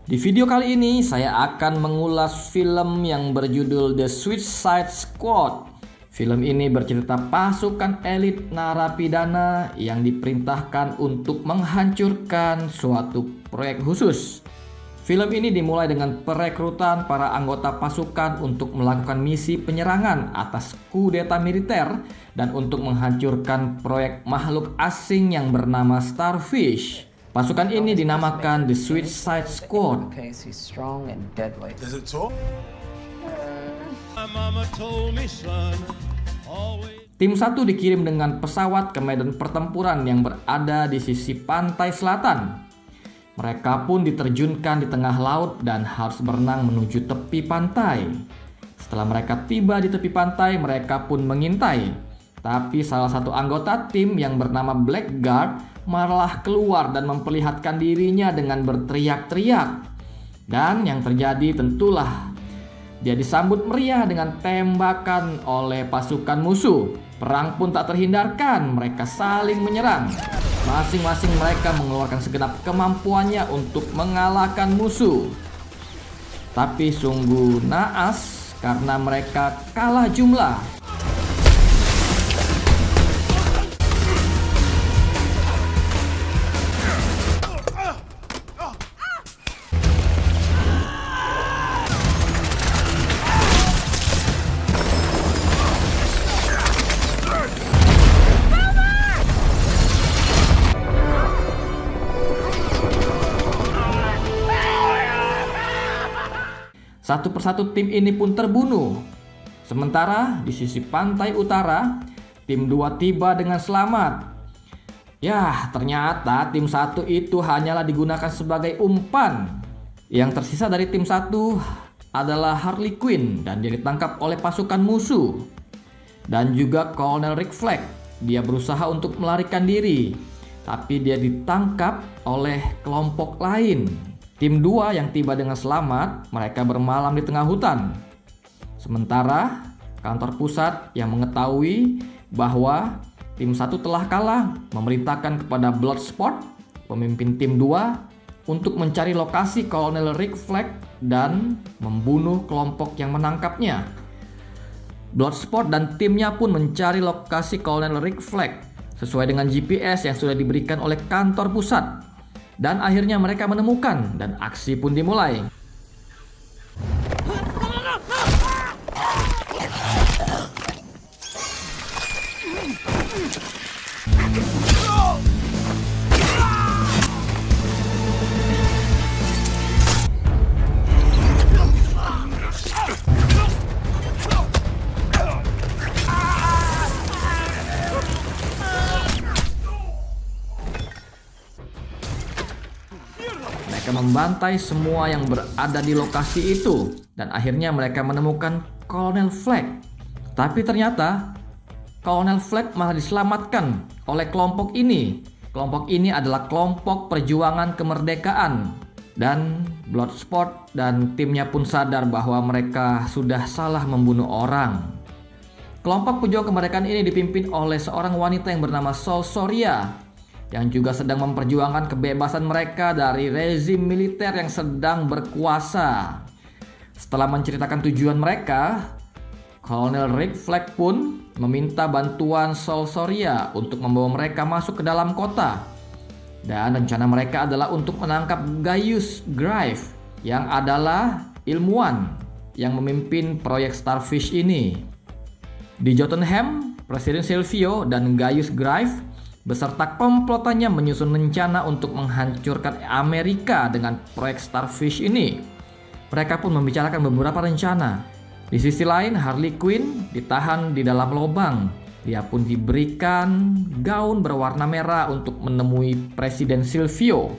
Di video kali ini saya akan mengulas film yang berjudul The Suicide Squad. Film ini bercerita pasukan elit narapidana yang diperintahkan untuk menghancurkan suatu proyek khusus. Film ini dimulai dengan perekrutan para anggota pasukan untuk melakukan misi penyerangan atas kudeta militer dan untuk menghancurkan proyek makhluk asing yang bernama Starfish. Pasukan ini dinamakan The Suicide Squad. Does it talk? Tim 1 dikirim dengan pesawat ke medan pertempuran yang berada di sisi pantai selatan. Mereka pun diterjunkan di tengah laut dan harus berenang menuju tepi pantai. Setelah mereka tiba di tepi pantai, mereka pun mengintai. Tapi salah satu anggota tim yang bernama Blackguard malah keluar dan memperlihatkan dirinya dengan berteriak-teriak. Dan yang terjadi tentulah dia disambut meriah dengan tembakan oleh pasukan musuh. Perang pun tak terhindarkan, mereka saling menyerang. Masing-masing mereka mengeluarkan segenap kemampuannya untuk mengalahkan musuh. Tapi sungguh naas karena mereka kalah jumlah. Satu persatu tim ini pun terbunuh. Sementara di sisi pantai utara, tim 2 tiba dengan selamat. Yah, ternyata tim 1 itu hanyalah digunakan sebagai umpan. Yang tersisa dari tim 1 adalah Harley Quinn dan dia ditangkap oleh pasukan musuh. Dan juga Colonel Rick Flag. Dia berusaha untuk melarikan diri, tapi dia ditangkap oleh kelompok lain. Tim 2 yang tiba dengan selamat, mereka bermalam di tengah hutan. Sementara kantor pusat yang mengetahui bahwa tim 1 telah kalah memerintahkan kepada Bloodsport, pemimpin tim 2, untuk mencari lokasi Kolonel Rick Flag dan membunuh kelompok yang menangkapnya. Bloodsport dan timnya pun mencari lokasi Kolonel Rick Flag sesuai dengan GPS yang sudah diberikan oleh kantor pusat. Dan akhirnya mereka menemukan dan aksi pun dimulai. Mereka membantai semua yang berada di lokasi itu dan akhirnya mereka menemukan Colonel Flag. Tapi ternyata Colonel Flag malah diselamatkan oleh kelompok ini. Kelompok ini adalah kelompok perjuangan kemerdekaan dan Bloodsport dan timnya pun sadar bahwa mereka sudah salah membunuh orang. Kelompok pejuang kemerdekaan ini dipimpin oleh seorang wanita yang bernama Sol Soria yang juga sedang memperjuangkan kebebasan mereka dari rezim militer yang sedang berkuasa. Setelah menceritakan tujuan mereka, Colonel Rick Flag pun meminta bantuan Sol Soria untuk membawa mereka masuk ke dalam kota. Dan rencana mereka adalah untuk menangkap Gaius Grive yang adalah ilmuwan yang memimpin proyek Starfish ini. Di Jotunheim, Presiden Silvio dan Gaius Grive beserta komplotannya menyusun rencana untuk menghancurkan Amerika dengan proyek Starfish ini. Mereka pun membicarakan beberapa rencana. Di sisi lain, Harley Quinn ditahan di dalam lubang. Dia pun diberikan gaun berwarna merah untuk menemui Presiden Silvio.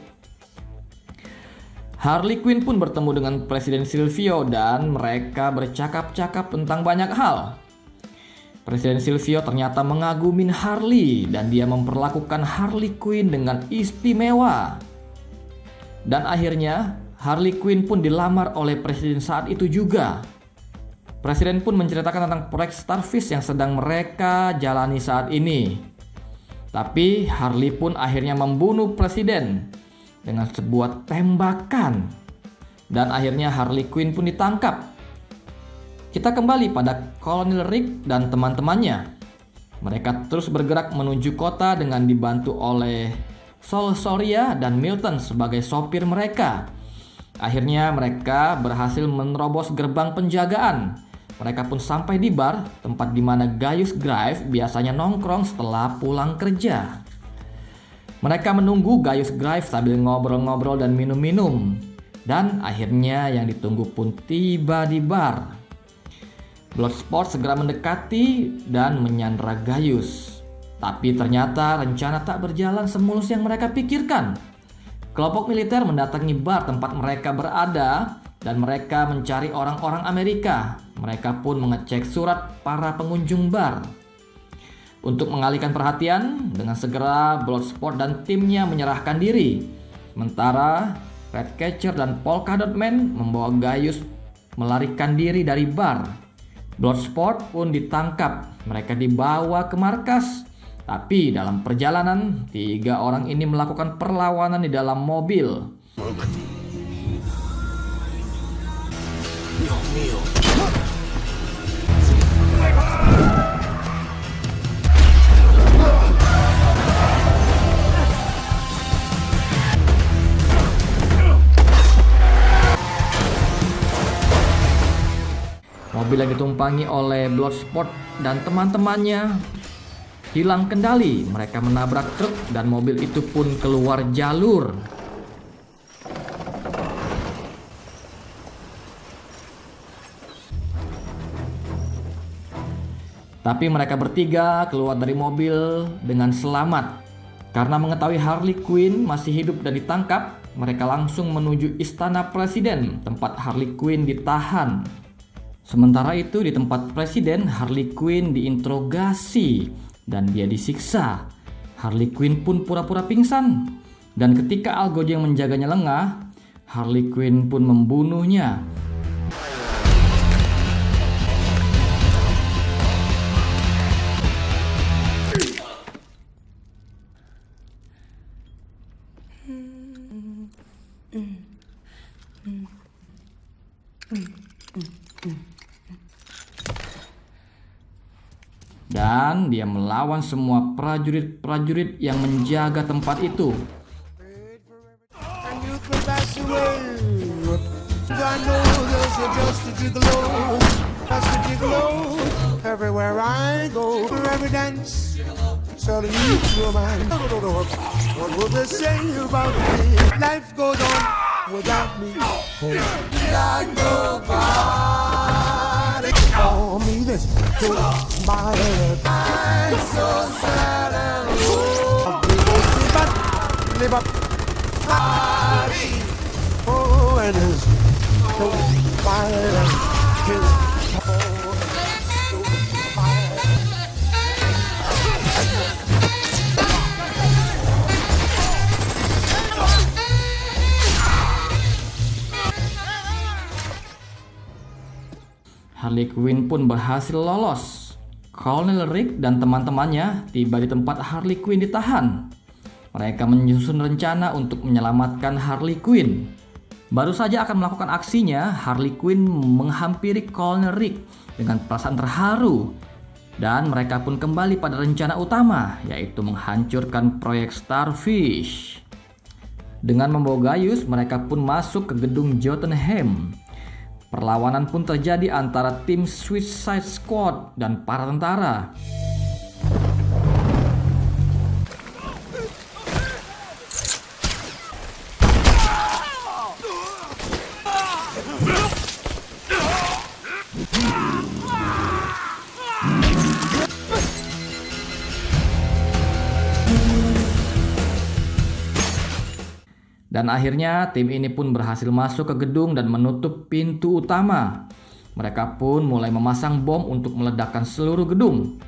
Harley Quinn pun bertemu dengan Presiden Silvio dan mereka bercakap-cakap tentang banyak hal. Presiden Silvio ternyata mengagumi Harley dan dia memperlakukan Harley Quinn dengan istimewa. Dan akhirnya Harley Quinn pun dilamar oleh presiden saat itu juga. Presiden pun menceritakan tentang proyek Starfish yang sedang mereka jalani saat ini. Tapi Harley pun akhirnya membunuh presiden dengan sebuah tembakan. Dan akhirnya Harley Quinn pun ditangkap. Kita kembali pada Kolonel Rick dan teman-temannya. Mereka terus bergerak menuju kota dengan dibantu oleh Sol Soria dan Milton sebagai sopir mereka. Akhirnya mereka berhasil menerobos gerbang penjagaan. Mereka pun sampai di bar, tempat di mana Gaius Grive biasanya nongkrong setelah pulang kerja. Mereka menunggu Gaius Grive sambil ngobrol-ngobrol dan minum-minum. Dan akhirnya yang ditunggu pun tiba di bar. Bloodsport segera mendekati dan menyandra Gaius. Tapi ternyata rencana tak berjalan semulus yang mereka pikirkan. Kelompok militer mendatangi bar tempat mereka berada dan mereka mencari orang-orang Amerika. Mereka pun mengecek surat para pengunjung bar. Untuk mengalihkan perhatian, dengan segera Bloodsport dan timnya menyerahkan diri. Sementara Ratcatcher dan Polka Dot Man membawa Gaius melarikan diri dari bar. Bloodsport pun ditangkap. Mereka dibawa ke markas. Tapi dalam perjalanan, 3 orang ini melakukan perlawanan di dalam mobil. Mobil yang ditumpangi oleh Bloodsport dan teman-temannya hilang kendali. Mereka menabrak truk dan mobil itu pun keluar jalur. Tapi mereka bertiga keluar dari mobil dengan selamat. Karena mengetahui Harley Quinn masih hidup dan ditangkap, mereka langsung menuju istana presiden tempat Harley Quinn ditahan. Sementara itu di tempat presiden, Harley Quinn diinterogasi dan dia disiksa. Harley Quinn pun pura-pura pingsan. Dan ketika Al Gojo yang menjaganya lengah, Harley Quinn pun membunuhnya. Dan dia melawan semua prajurit-prajurit yang menjaga tempat itu. I'm so sad and live up party. Oh, and it's so fire and kill. Harley Quinn pun berhasil lolos. Kolonel Rick dan teman-temannya tiba di tempat Harley Quinn ditahan. Mereka menyusun rencana untuk menyelamatkan Harley Quinn. Baru saja akan melakukan aksinya, Harley Quinn menghampiri Kolonel Rick dengan perasaan terharu. Dan mereka pun kembali pada rencana utama, yaitu menghancurkan proyek Starfish. Dengan membawa Gaius, mereka pun masuk ke gedung Jotunheim. Perlawanan pun terjadi antara tim Suicide Squad dan para tentara. Dan akhirnya tim ini pun berhasil masuk ke gedung dan menutup pintu utama. Mereka pun mulai memasang bom untuk meledakkan seluruh gedung.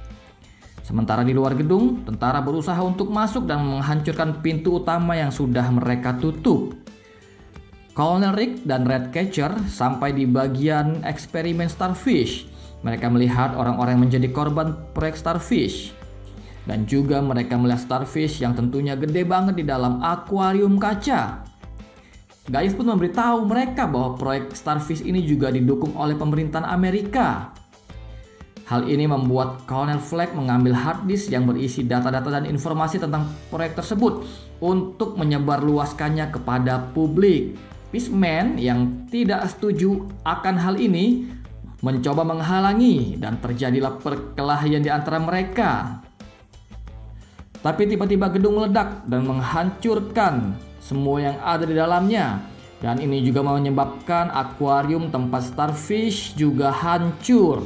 Sementara di luar gedung, tentara berusaha untuk masuk dan menghancurkan pintu utama yang sudah mereka tutup. Kolonel Rick dan Ratcatcher sampai di bagian eksperimen Starfish. Mereka melihat orang-orang yang menjadi korban proyek Starfish. Dan juga mereka melihat starfish yang tentunya gede banget di dalam akuarium kaca. Gaius pun memberitahu mereka bahwa proyek starfish ini juga didukung oleh pemerintahan Amerika. Hal ini membuat Colonel Fleck mengambil hard disk yang berisi data-data dan informasi tentang proyek tersebut untuk menyebarluaskannya kepada publik. Peaceman yang tidak setuju akan hal ini mencoba menghalangi dan terjadilah perkelahian di antara mereka. Tapi tiba-tiba gedung meledak dan menghancurkan semua yang ada di dalamnya. Dan ini juga menyebabkan akuarium tempat starfish juga hancur.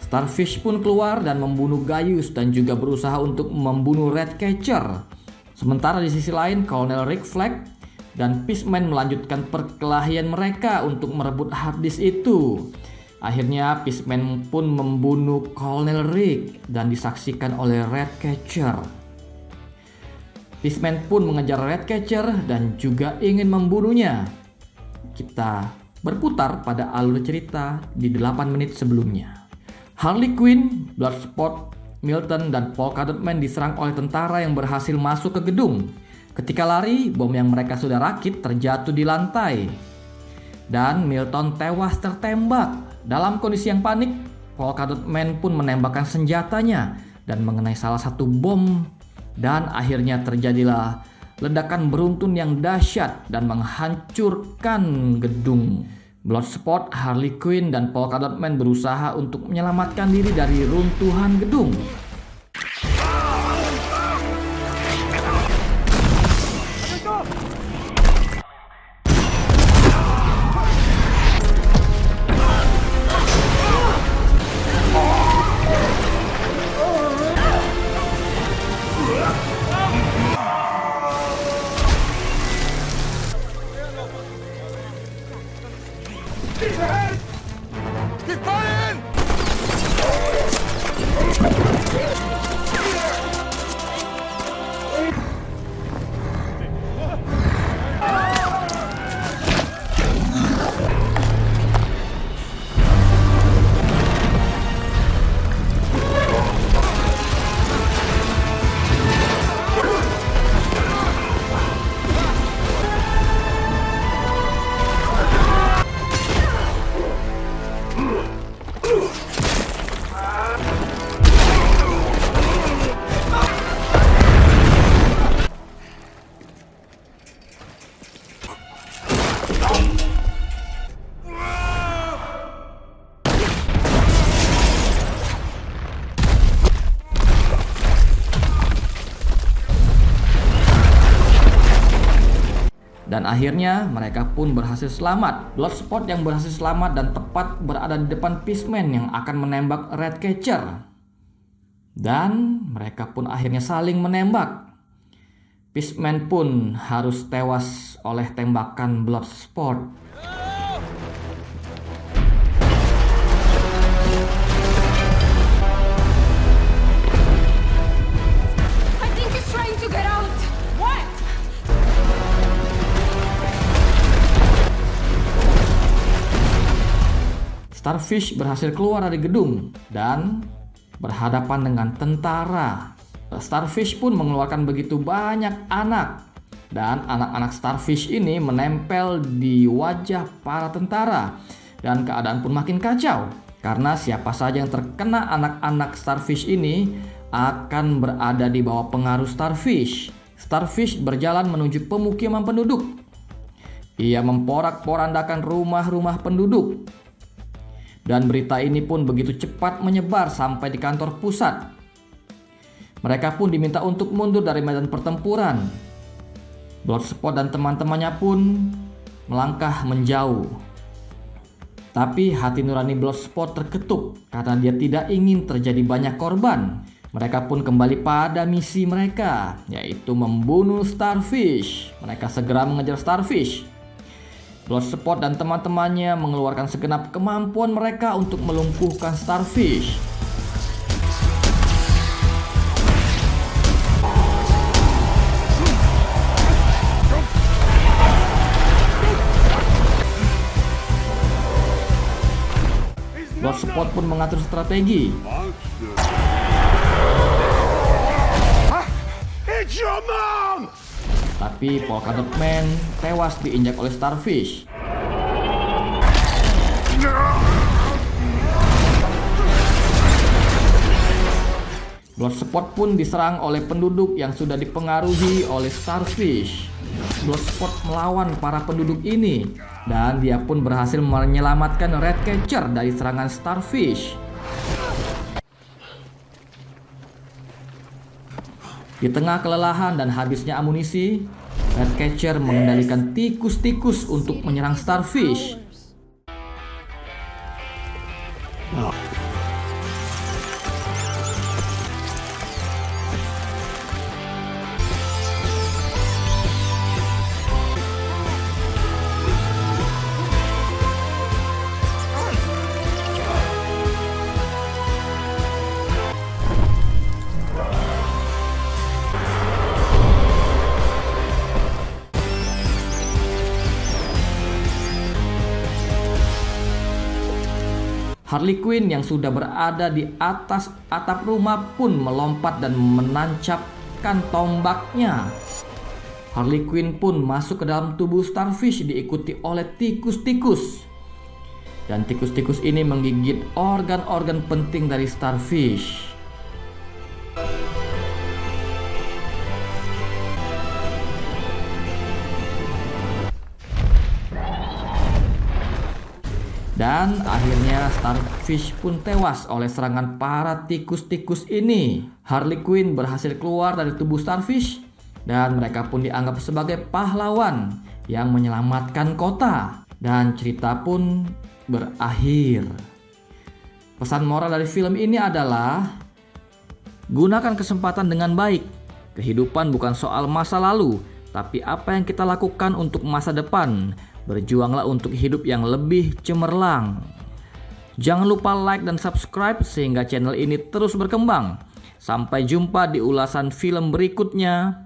Starfish pun keluar dan membunuh Gaius dan juga berusaha untuk membunuh Ratcatcher. Sementara di sisi lain, Colonel Rick Fleck dan Peaceman melanjutkan perkelahian mereka untuk merebut hard disk itu. Akhirnya Peaceman pun membunuh Colonel Rick dan disaksikan oleh Ratcatcher. Peaceman pun mengejar Ratcatcher dan juga ingin membunuhnya. Kita berputar pada alur cerita di 8 menit sebelumnya. Harley Quinn, Bloodsport, Milton, dan Polka Dot Man diserang oleh tentara yang berhasil masuk ke gedung. Ketika lari, bom yang mereka sudah rakit terjatuh di lantai. Dan Milton tewas tertembak. Dalam kondisi yang panik, Polka Dot Man pun menembakkan senjatanya dan mengenai salah satu bom. Dan akhirnya terjadilah ledakan beruntun yang dahsyat dan menghancurkan gedung. Bloodsport, Harley Quinn, dan Polka Dot Man berusaha untuk menyelamatkan diri dari runtuhan gedung. Keep firing! Dan akhirnya mereka pun berhasil selamat. Bloodsport yang berhasil selamat dan tepat berada di depan Peaceman yang akan menembak Ratcatcher. Dan mereka pun akhirnya saling menembak. Peaceman pun harus tewas oleh tembakan Bloodsport. I think he's trying to get out. What? Starfish berhasil keluar dari gedung dan berhadapan dengan tentara. Starfish pun mengeluarkan begitu banyak anak. Dan anak-anak Starfish ini menempel di wajah para tentara. Dan keadaan pun makin kacau. Karena siapa saja yang terkena anak-anak Starfish ini akan berada di bawah pengaruh Starfish. Starfish berjalan menuju pemukiman penduduk. Ia memporak-porandakan rumah-rumah penduduk. Dan berita ini pun begitu cepat menyebar sampai di kantor pusat. Mereka pun diminta untuk mundur dari medan pertempuran. Bloodsport dan teman-temannya pun melangkah menjauh. Tapi hati nurani Bloodsport terketuk karena dia tidak ingin terjadi banyak korban. Mereka pun kembali pada misi mereka, yaitu membunuh Starfish. Mereka segera mengejar Starfish. Bloodsport dan teman-temannya mengeluarkan segenap kemampuan mereka untuk melumpuhkan Starfish. Bloodsport pun mengatur strategi. your mom! Tapi Polka Dot Man tewas diinjak oleh Starfish. Bloodsport pun diserang oleh penduduk yang sudah dipengaruhi oleh Starfish. Bloodsport melawan para penduduk ini dan dia pun berhasil menyelamatkan Ratcatcher dari serangan Starfish. Di tengah kelelahan dan habisnya amunisi, Ratcatcher mengendalikan tikus-tikus untuk menyerang Starfish. Harley Quinn yang sudah berada di atas atap rumah pun melompat dan menancapkan tombaknya. Harley Quinn pun masuk ke dalam tubuh Starfish diikuti oleh tikus-tikus. Dan tikus-tikus ini menggigit organ-organ penting dari Starfish. Dan akhirnya Starfish pun tewas oleh serangan para tikus-tikus ini. Harley Quinn berhasil keluar dari tubuh Starfish dan mereka pun dianggap sebagai pahlawan yang menyelamatkan kota. Dan cerita pun berakhir. Pesan moral dari film ini adalah gunakan kesempatan dengan baik. Kehidupan bukan soal masa lalu, tapi apa yang kita lakukan untuk masa depan. Berjuanglah untuk hidup yang lebih cemerlang. Jangan lupa like dan subscribe sehingga channel ini terus berkembang. Sampai jumpa di ulasan film berikutnya.